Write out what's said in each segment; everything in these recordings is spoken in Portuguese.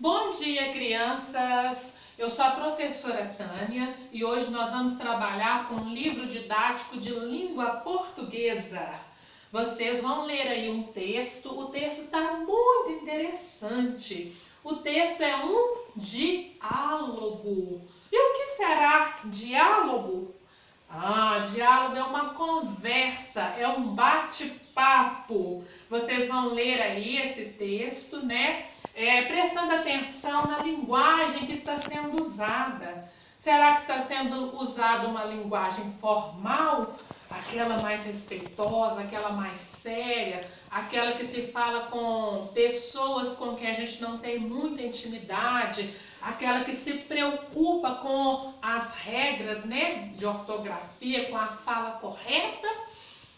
Bom dia, crianças! Eu sou a professora Tânia e hoje nós vamos trabalhar com um livro didático de língua portuguesa. Vocês vão ler aí um texto, o texto está muito interessante. O texto é um diálogo. E o que será diálogo? Diálogo é uma conversa, é um bate-papo. Vocês vão ler aí esse texto, né? Prestando atenção na linguagem que está sendo usada. Será que está sendo usada uma linguagem formal? Aquela mais respeitosa, aquela mais séria, aquela que se fala com pessoas com quem a gente não tem muita intimidade, aquela que se preocupa com as regras, né, de ortografia, com a fala correta?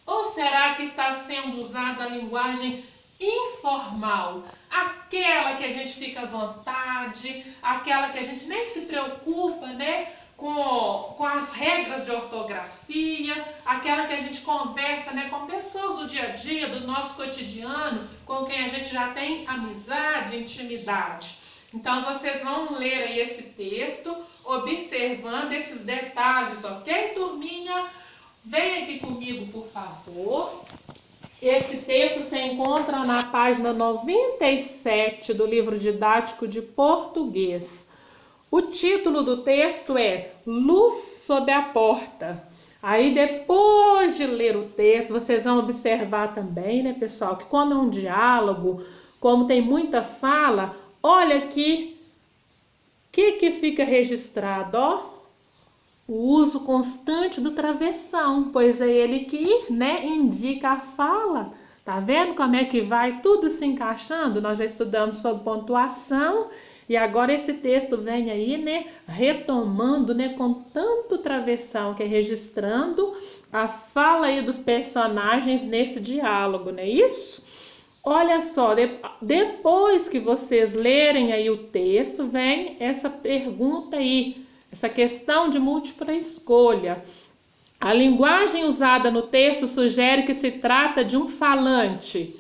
Ou será que está sendo usada a linguagem informal, aquela que a gente fica à vontade, aquela que a gente nem se preocupa, né, com as regras de ortografia, aquela que a gente conversa, né, com pessoas do dia a dia, do nosso cotidiano, com quem a gente já tem amizade, intimidade. Então vocês vão ler aí esse texto, observando esses detalhes, ok, turminha? Vem aqui comigo, por favor. Esse texto se encontra na página 97 do livro didático de português. O título do texto é Luz sob a Porta. Aí depois de ler o texto, vocês vão observar também, né, pessoal, que como é um diálogo, como tem muita fala, olha aqui, o que fica registrado, ó? O uso constante do travessão, pois é ele que, né, indica a fala. Tá vendo como é que vai tudo se encaixando? Nós já estudamos sobre pontuação e agora esse texto vem aí, né, retomando, né, com tanto travessão, que é registrando a fala aí dos personagens nesse diálogo, não é isso? Olha só, depois que vocês lerem aí o texto, vem essa pergunta aí, essa questão de múltipla escolha. A linguagem usada no texto sugere que se trata de um falante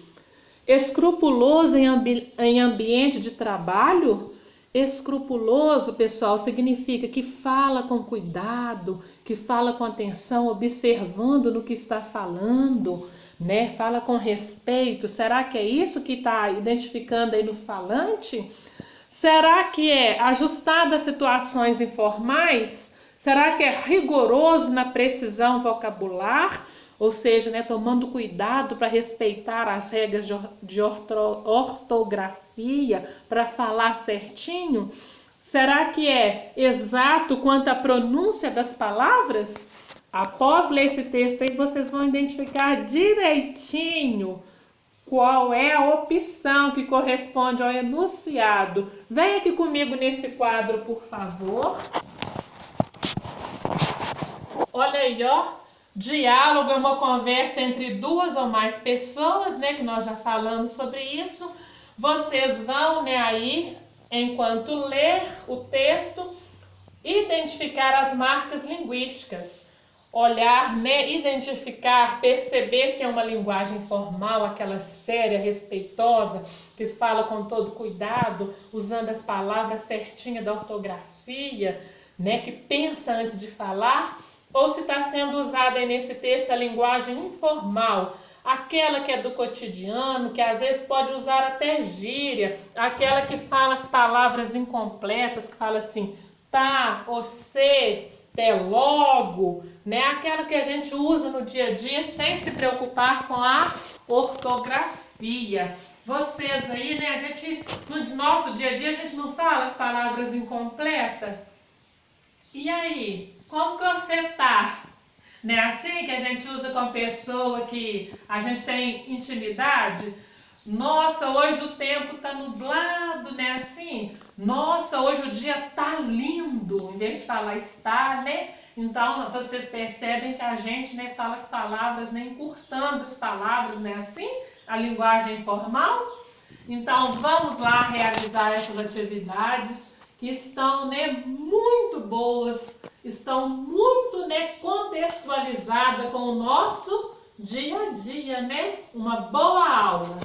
escrupuloso em ambiente de trabalho. Escrupuloso, pessoal, significa que fala com cuidado, que fala com atenção, observando no que está falando, né? Fala com respeito. Será que é isso que está identificando aí no falante? Será que é ajustado a situações informais? Será que é rigoroso na precisão vocabular? Ou seja, né, tomando cuidado para respeitar as regras de ortografia, para falar certinho? Será que é exato quanto à pronúncia das palavras? Após ler esse texto aí, vocês vão identificar direitinho qual é a opção que corresponde ao enunciado. Vem aqui comigo nesse quadro, por favor. Olha aí, ó. Diálogo é uma conversa entre duas ou mais pessoas, né? Que nós já falamos sobre isso. Vocês vão, né, aí, enquanto ler o texto, identificar as marcas linguísticas. Olhar, né, identificar, perceber se é uma linguagem formal, aquela séria, respeitosa, que fala com todo cuidado, usando as palavras certinhas da ortografia, né, que pensa antes de falar, ou se está sendo usada aí nesse texto a linguagem informal, aquela que é do cotidiano, que às vezes pode usar até gíria, aquela que fala as palavras incompletas, que fala assim, tá, você, até logo, né? Aquela que a gente usa no dia a dia sem se preocupar com a ortografia. Vocês aí, né? No nosso dia a dia, a gente não fala as palavras incompletas. E aí, como que você tá? Não é assim que a gente usa com a pessoa que a gente tem intimidade? Nossa, hoje o tempo tá nublado, né? Assim, nossa, hoje o dia tá lindo, em vez de falar está, né? Então, vocês percebem que a gente, né, fala as palavras, né, encurtando as palavras, né? Assim, a linguagem informal. Então, vamos lá realizar essas atividades que estão, né, muito boas, estão muito, né, contextualizadas com o nosso dia a dia, né? Uma boa aula!